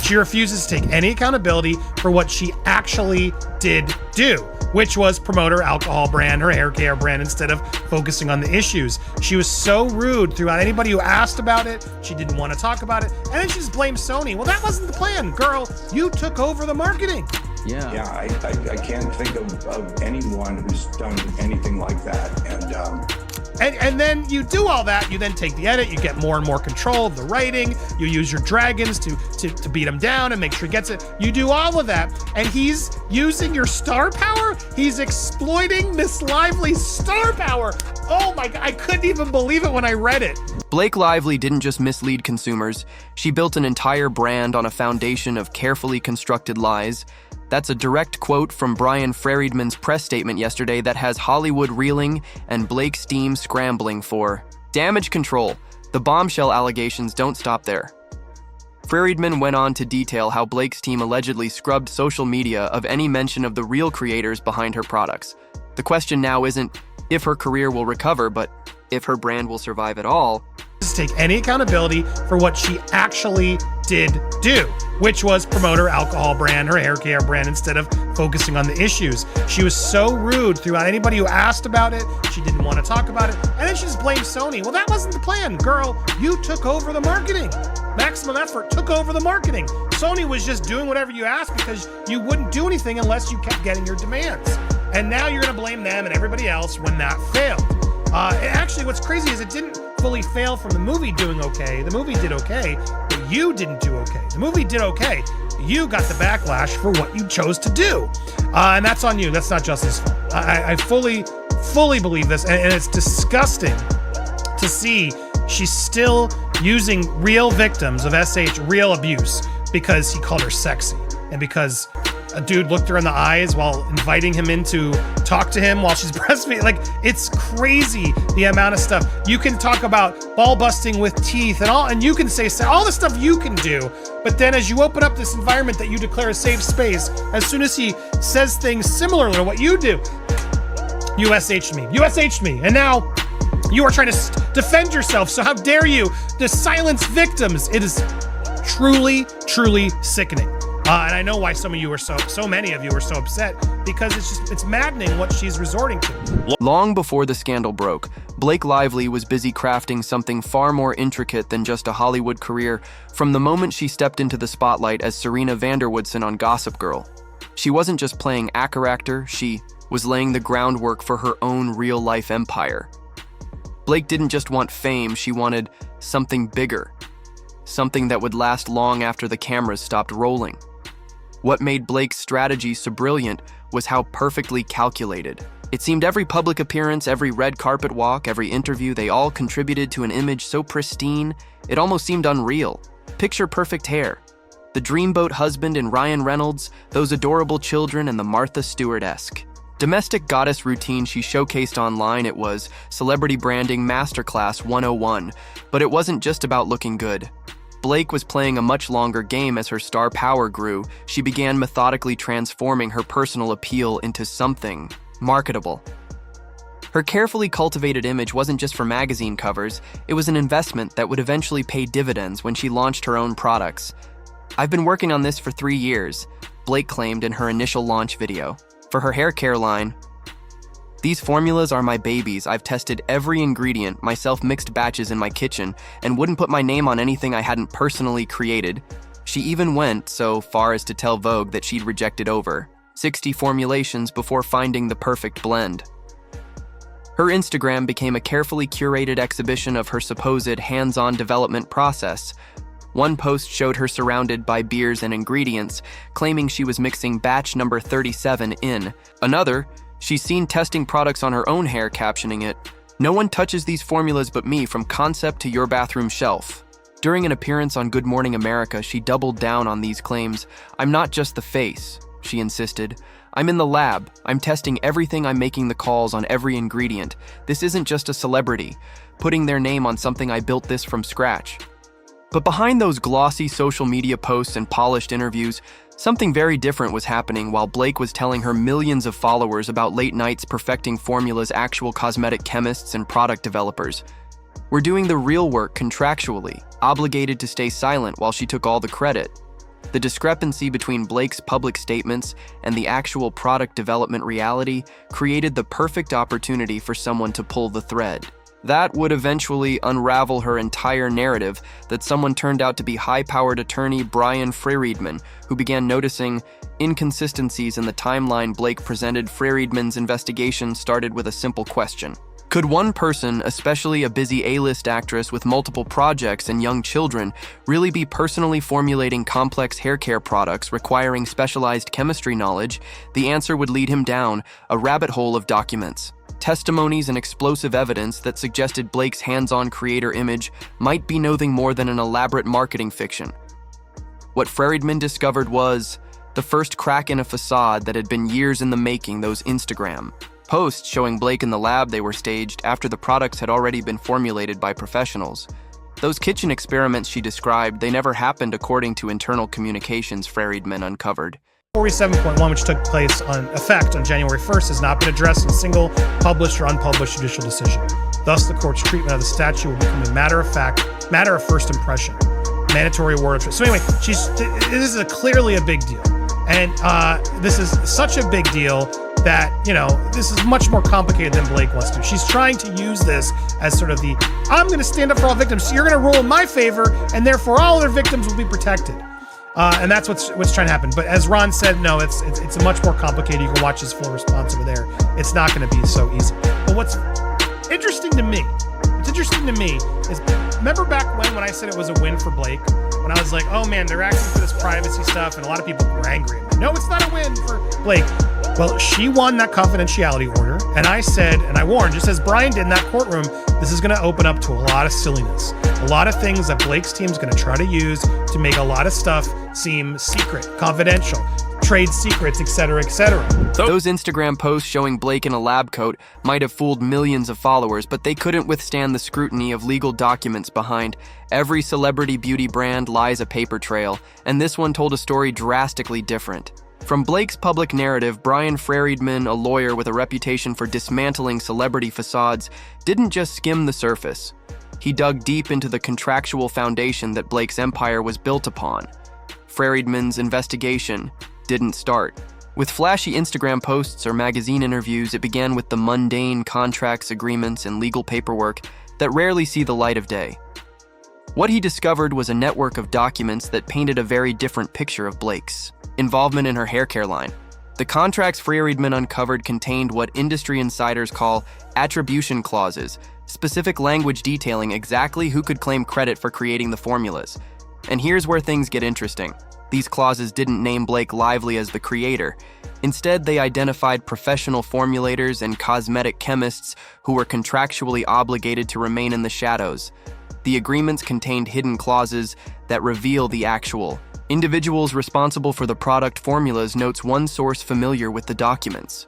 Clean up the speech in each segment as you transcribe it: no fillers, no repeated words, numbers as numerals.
She refuses to take any accountability for what she actually did do, which was promote her alcohol brand, her hair care brand, instead of focusing on the issues. She was so rude throughout anybody who asked about it. She didn't want to talk about it. And then she just blamed Sony. Well, that wasn't the plan. Girl, you took over the marketing. Yeah, I can't think of anyone who's done anything like that. And then you do all that, you then take the edit, you get more and more control of the writing, you use your dragons to beat him down and make sure he gets it. You do all of that, and he's using your star power? He's exploiting Miss Lively's star power. Oh my God, I couldn't even believe it when I read it. Blake Lively didn't just mislead consumers. She built an entire brand on a foundation of carefully constructed lies. That's a direct quote from Brian Friedman's press statement yesterday that has Hollywood reeling and Blake's team scrambling for damage control. The bombshell allegations don't stop there. Friedman went on to detail how Blake's team allegedly scrubbed social media of any mention of the real creators behind her products. The question now isn't if her career will recover, but if her brand will survive at all. Take any accountability for what she actually did do, which was promote her alcohol brand, her hair care brand, instead of focusing on the issues. She was so rude throughout anybody who asked about it. She didn't want to talk about it. And then she just blamed Sony. Well, that wasn't the plan. Girl, you took over the marketing. Maximum Effort took over the marketing. Sony was just doing whatever you asked because you wouldn't do anything unless you kept getting your demands. And now you're going to blame them and everybody else when that failed. Actually, what's crazy is it didn't fully fail from the movie doing okay. The movie did okay, but you didn't do okay. The movie did okay. You got the backlash for what you chose to do. And that's on you. That's not Justin's fault. I fully believe this. And it's disgusting to see she's still using real victims of SH, real abuse, because he called her sexy and because a dude looked her in the eyes while inviting him in to talk to him while she's breastfeeding. Like, it's crazy the amount of stuff. You can talk about ball busting with teeth and all, and you can say all the stuff you can do. But then as you open up this environment that you declare a safe space, as soon as he says things similar to what you do, you SH'd me. And now you are trying to defend yourself. So how dare you to silence victims? It is truly, truly sickening. And I know why so many of you are so upset, because it's maddening what she's resorting to. Long before the scandal broke, Blake Lively was busy crafting something far more intricate than just a Hollywood career from the moment she stepped into the spotlight as Serena Vanderwoodson on Gossip Girl. She wasn't just playing actor, she was laying the groundwork for her own real-life empire. Blake didn't just want fame, she wanted something bigger. Something that would last long after the cameras stopped rolling. What made Blake's strategy so brilliant was how perfectly calculated. It seemed every public appearance, every red carpet walk, every interview, they all contributed to an image so pristine, it almost seemed unreal. Picture perfect hair, the dreamboat husband in Ryan Reynolds, those adorable children, and the Martha Stewart-esque domestic goddess routine she showcased online. It was celebrity branding masterclass 101, but it wasn't just about looking good. Blake was playing a much longer game. As her star power grew, she began methodically transforming her personal appeal into something marketable. Her carefully cultivated image wasn't just for magazine covers, it was an investment that would eventually pay dividends when she launched her own products. "I've been working on this for 3 years," Blake claimed in her initial launch video. For her hair care line, "These formulas are my babies. I've tested every ingredient, myself mixed batches in my kitchen, and wouldn't put my name on anything I hadn't personally created." She even went so far as to tell Vogue that she'd rejected over 60 formulations before finding the perfect blend. Her Instagram became a carefully curated exhibition of her supposed hands-on development process. One post showed her surrounded by beers and ingredients, claiming she was mixing batch number 37 in. Another, she's seen testing products on her own hair, captioning it, "No one touches these formulas but me, from concept to your bathroom shelf." During an appearance on Good Morning America, she doubled down on these claims. "I'm not just the face," she insisted. "I'm in the lab. I'm testing everything. I'm making the calls on every ingredient. This isn't just a celebrity putting their name on something. I built this from scratch." But behind those glossy social media posts and polished interviews, something very different was happening while Blake was telling her millions of followers about late nights perfecting formulas. Actual cosmetic chemists and product developers were doing the real work contractually, obligated to stay silent while she took all the credit. The discrepancy between Blake's public statements and the actual product development reality created the perfect opportunity for someone to pull the thread. That would eventually unravel her entire narrative that someone turned out to be high-powered attorney Brian Friedman, who began noticing inconsistencies in the timeline Blake presented. Friedman's investigation started with a simple question. Could one person, especially a busy A-list actress with multiple projects and young children, really be personally formulating complex hair care products requiring specialized chemistry knowledge? The answer would lead him down a rabbit hole of documents, testimonies, and explosive evidence that suggested Blake's hands-on creator image might be nothing more than an elaborate marketing fiction. What Friedman discovered was the first crack in a facade that had been years in the making. Those Instagram posts showing Blake in the lab they were staged after the products had already been formulated by professionals. Those kitchen experiments she described, they never happened according to internal communications Friedman uncovered. 47.1, which took place on effect on January 1st, has not been addressed in a single published or unpublished judicial decision. Thus, the court's treatment of the statute will become a matter of first impression. Mandatory award of. So anyway, this is clearly a big deal, and this is such a big deal that, this is much more complicated than Blake wants to. She's trying to use this as sort of I'm going to stand up for all victims, so you're going to rule in my favor, and therefore all other victims will be protected. And that's what's trying to happen. But as Ron said, no, it's much more complicated. You can watch his full response over there. It's not going to be so easy. But what's interesting to me is, remember back when I said it was a win for Blake? When I was like, oh man, they're asking for this privacy stuff, and a lot of people were angry. No, it's not a win for Blake. Well, she won that confidentiality order, and I said, and I warned, just as Brian did in that courtroom, this is going to open up to a lot of silliness. A lot of things that Blake's team is going to try to use to make a lot of stuff seem secret, confidential, trade secrets, etc., etc. Those Instagram posts showing Blake in a lab coat might have fooled millions of followers, but they couldn't withstand the scrutiny of legal documents behind. Every celebrity beauty brand lies a paper trail, and this one told a story drastically different. From Blake's public narrative, Brian Friedman, a lawyer with a reputation for dismantling celebrity facades, didn't just skim the surface. He dug deep into the contractual foundation that Blake's empire was built upon. Friedman's investigation didn't start with flashy Instagram posts or magazine interviews. It began with the mundane contracts, agreements, and legal paperwork that rarely see the light of day. What he discovered was a network of documents that painted a very different picture of Blake's involvement in her hair care line. The contracts Friedman uncovered contained what industry insiders call attribution clauses, specific language detailing exactly who could claim credit for creating the formulas. And here's where things get interesting. These clauses didn't name Blake Lively as the creator. Instead, they identified professional formulators and cosmetic chemists who were contractually obligated to remain in the shadows. The agreements contained hidden clauses that reveal the actual individuals responsible for the product formulas, notes one source familiar with the documents.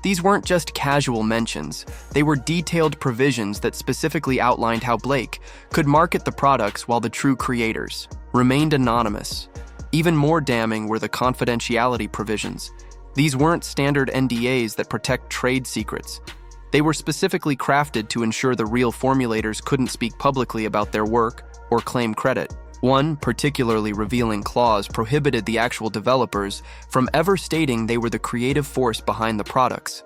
These weren't just casual mentions. They were detailed provisions that specifically outlined how Blake could market the products while the true creators remained anonymous. Even more damning were the confidentiality provisions. These weren't standard NDAs that protect trade secrets. They were specifically crafted to ensure the real formulators couldn't speak publicly about their work or claim credit. One particularly revealing clause prohibited the actual developers from ever stating they were the creative force behind the products.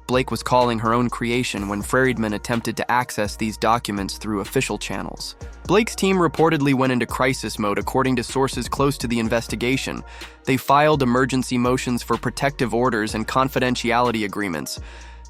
Blake was calling her own creation when Friedman attempted to access these documents through official channels. Blake's team reportedly went into crisis mode, according to sources close to the investigation. They filed emergency motions for protective orders and confidentiality agreements.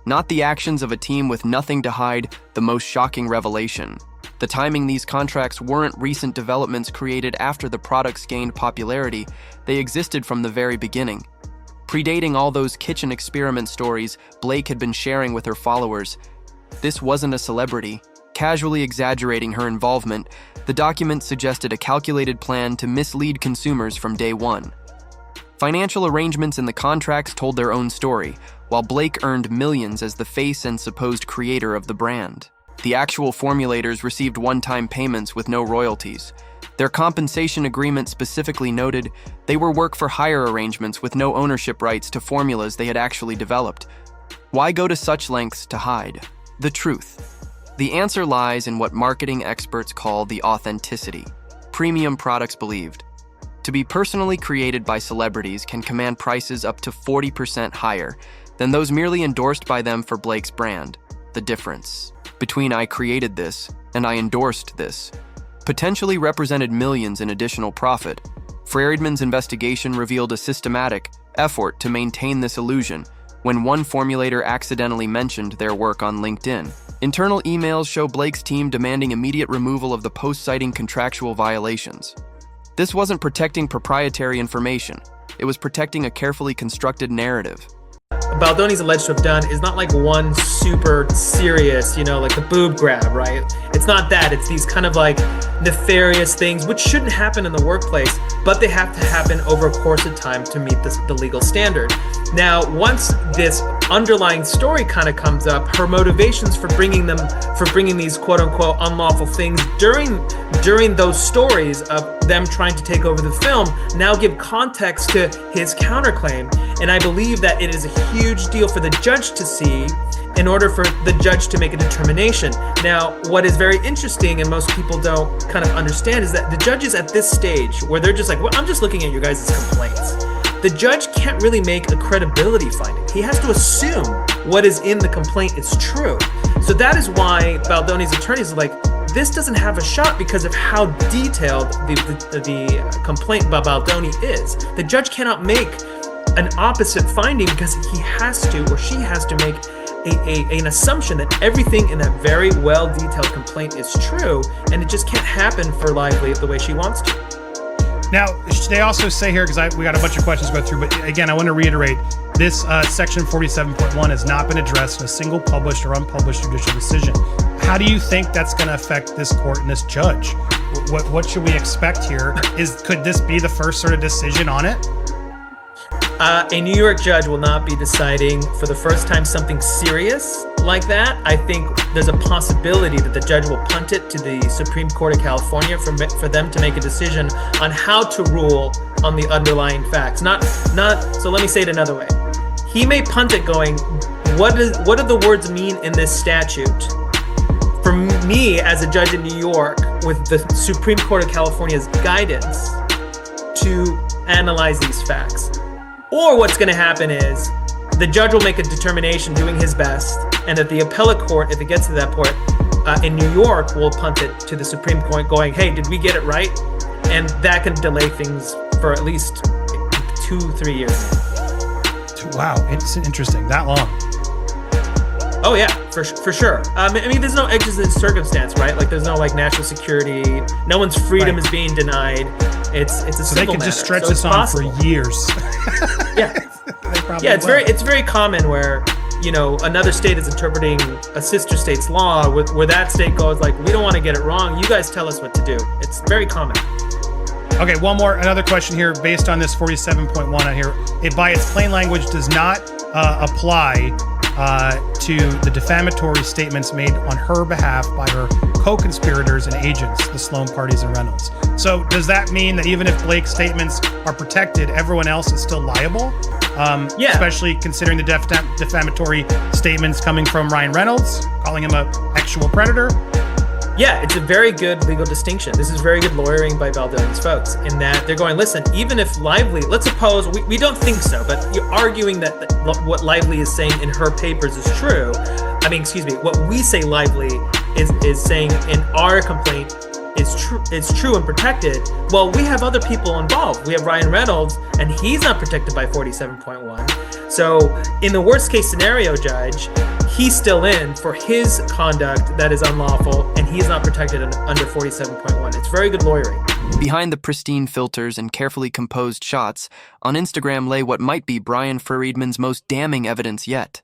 Not the actions of a team with nothing to hide, the most shocking revelation. The timing these contracts weren't recent developments created after the products gained popularity. They existed from the very beginning. Predating all those kitchen experiment stories Blake had been sharing with her followers. This wasn't a celebrity. Casually exaggerating her involvement, the document suggested a calculated plan to mislead consumers from day one. Financial arrangements in the contracts told their own story, while Blake earned millions as the face and supposed creator of the brand. The actual formulators received one-time payments with no royalties. Their compensation agreement specifically noted they were work-for-hire arrangements with no ownership rights to formulas they had actually developed. Why go to such lengths to hide the truth? The answer lies in what marketing experts call the authenticity. Premium products believed. to be personally created by celebrities can command prices up to 40% higher than those merely endorsed by them for Blake's brand. The difference between "I created this" and "I endorsed this" potentially represented millions in additional profit. Friedman's investigation revealed a systematic effort to maintain this illusion when one formulator accidentally mentioned their work on LinkedIn. Internal emails show Blake's team demanding immediate removal of the post citing contractual violations. This wasn't protecting proprietary information, it was protecting a carefully constructed narrative. Baldoni's alleged to have done is not like one super serious, like the boob grab, right? It's not that. It's these kind of like nefarious things which shouldn't happen in the workplace, but they have to happen over a course of time to meet the legal standard. Now, once this underlying story kind of comes up, her motivations for bringing these quote unquote unlawful things during those stories of them trying to take over the film now give context to his counterclaim. And I believe that it is a huge deal for the judge to see in order for the judge to make a determination. Now, what is very interesting and most people don't kind of understand is that the judges at this stage where they're just like, well, I'm just looking at your guys' complaints. The judge can't really make a credibility finding. He has to assume what is in the complaint is true. So that is why Baldoni's attorneys are like, this doesn't have a shot because of how detailed the complaint by Baldoni is. The judge cannot make an opposite finding because he has to, or she has to make an assumption that everything in that very well detailed complaint is true, and it just can't happen for Lively the way she wants to. Now, they also say here, because we got a bunch of questions to go through, but again, I want to reiterate, this section 47.1 has not been addressed in a single published or unpublished judicial decision. How do you think that's going to affect this court and this judge? What should we expect here? Could this be the first sort of decision on it? A New York judge will not be deciding for the first time something serious like that. I think there's a possibility that the judge will punt it to the Supreme Court of California for them to make a decision on how to rule on the underlying facts. So let me say it another way. He may punt it going, what do the words mean in this statute? For me, as a judge in New York, with the Supreme Court of California's guidance to analyze these facts. Or what's going to happen is the judge will make a determination doing his best, and that the appellate court, if it gets to that point, in New York, will punt it to the Supreme Court going, hey, did we get it right? And that can delay things for at least 2-3 years. Wow, it's interesting. That long. Oh yeah, for sure. I mean, there's no exigent circumstance, right? Like, there's no like national security. No one's freedom is being denied. It's a so civil they can matter. just stretch so this on possible. for years. Yeah, it's very common where another state is interpreting a sister state's law, where that state goes like, we don't want to get it wrong. You guys tell us what to do. It's very common. Okay, another question here based on this 47.1 on here. It by its plain language does not apply to the defamatory statements made on her behalf by her co-conspirators and agents, the Sloan parties and Reynolds. So does that mean that even if Blake's statements are protected, everyone else is still liable? Yeah. Especially considering the defamatory statements coming from Ryan Reynolds, calling him a sexual predator? Yeah, it's a very good legal distinction. This is very good lawyering by Baldoni's folks in that they're going, listen, even if Lively, let's suppose, we don't think so, but you're arguing that what Lively is saying in her papers is true. What we say Lively is saying in our complaint is true and protected. Well, we have other people involved. We have Ryan Reynolds, and he's not protected by 47.1. So in the worst case scenario, Judge, he's still in for his conduct that is unlawful, and he's not protected under 47.1. It's very good lawyering. Behind the pristine filters and carefully composed shots, on Instagram lay what might be Brian Friedman's most damning evidence yet.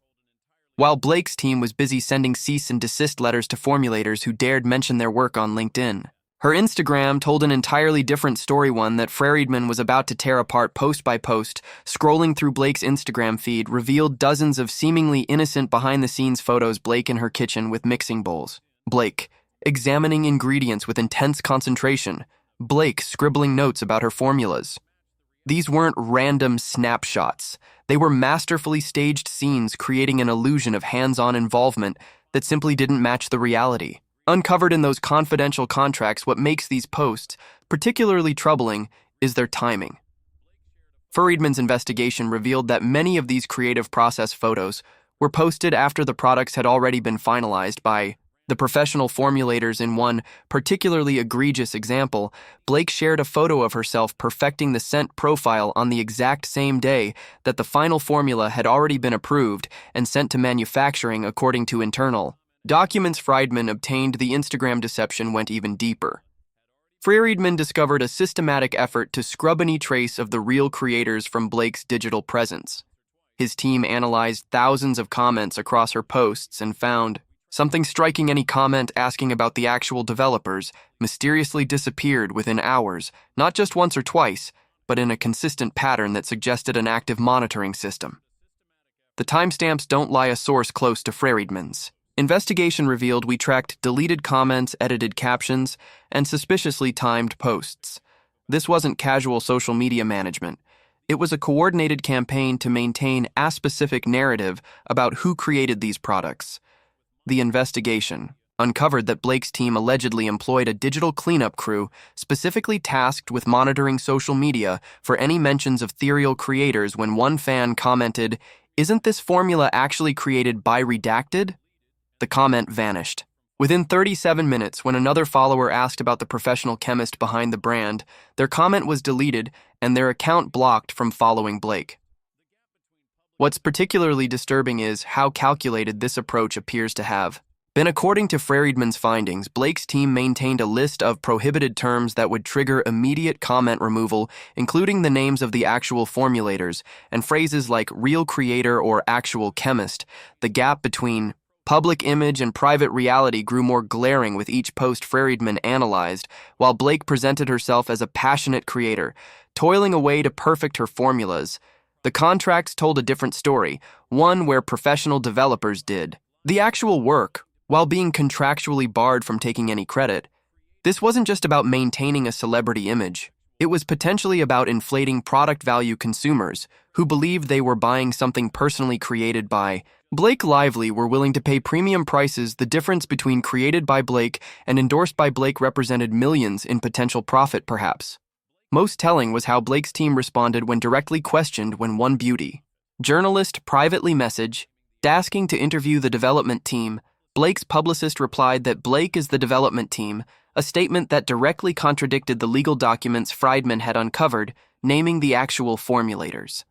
While Blake's team was busy sending cease and desist letters to formulators who dared mention their work on LinkedIn, her Instagram told an entirely different story, one that Friedman was about to tear apart post by post. Scrolling through Blake's Instagram feed revealed dozens of seemingly innocent behind-the-scenes photos. Blake in her kitchen with mixing bowls. Blake examining ingredients with intense concentration. Blake scribbling notes about her formulas. These weren't random snapshots. They were masterfully staged scenes creating an illusion of hands-on involvement that simply didn't match the reality. Uncovered in those confidential contracts, what makes these posts particularly troubling is their timing. Friedman's investigation revealed that many of these creative process photos were posted after the products had already been finalized by the professional formulators. In one particularly egregious example, Blake shared a photo of herself perfecting the scent profile on the exact same day that the final formula had already been approved and sent to manufacturing according to internal documents. Friedman obtained. The Instagram deception went even deeper. Friedman discovered a systematic effort to scrub any trace of the real creators from Blake's digital presence. His team analyzed thousands of comments across her posts and found something striking. Any comment asking about the actual developers mysteriously disappeared within hours, not just once or twice, but in a consistent pattern that suggested an active monitoring system. The timestamps don't lie. A source close to Friedman's investigation revealed we tracked deleted comments, edited captions, and suspiciously timed posts. This wasn't casual social media management. It was a coordinated campaign to maintain a specific narrative about who created these products. The investigation uncovered that Blake's team allegedly employed a digital cleanup crew specifically tasked with monitoring social media for any mentions of ethereal creators. When one fan commented, "Isn't this formula actually created by Redacted?" the comment vanished. Within 37 minutes, when another follower asked about the professional chemist behind the brand, their comment was deleted and their account blocked from following Blake. What's particularly disturbing is how calculated this approach appears to have been. According to Friedman's findings, Blake's team maintained a list of prohibited terms that would trigger immediate comment removal, including the names of the actual formulators and phrases like real creator or actual chemist. The gap between public image and private reality grew more glaring with each post Friedman analyzed, while Blake presented herself as a passionate creator, toiling away to perfect her formulas. The contracts told a different story, one where professional developers did the actual work, while being contractually barred from taking any credit. This wasn't just about maintaining a celebrity image. It was potentially about inflating product value. Consumers who believed they were buying something personally created by Blake Lively were willing to pay premium prices. The difference between created by Blake and endorsed by Blake represented millions in potential profit, perhaps. Most telling was how Blake's team responded when directly questioned. When one beauty journalist privately messaged, asking to interview the development team, Blake's publicist replied that Blake is the development team, a statement that directly contradicted the legal documents Friedman had uncovered, naming the actual formulators.